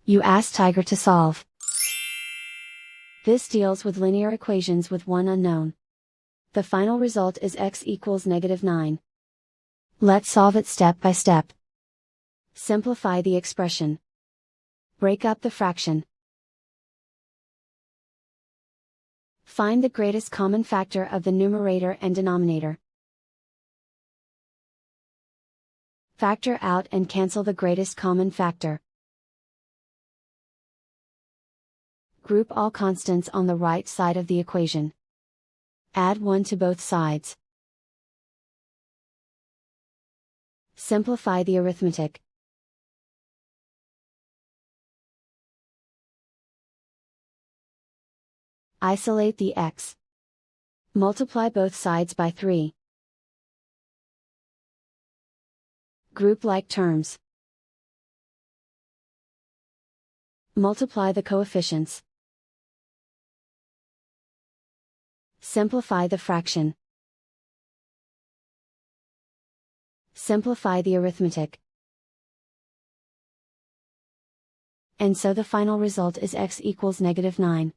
You ask Tiger to solve. This deals with linear equations with one unknown. The final result is x equals -9. Let's solve it step by step. Simplify the expression. Break up the fraction. Find the greatest common factor of the numerator and denominator. Factor out and cancel the greatest common factor. Group all constants on the right side of the equation. Add 1 to both sides. Simplify the arithmetic. Isolate the x. Multiply both sides by 3. Group like terms. Multiply the coefficients. Simplify the fraction. Simplify the arithmetic. And so the final result is x equals -9.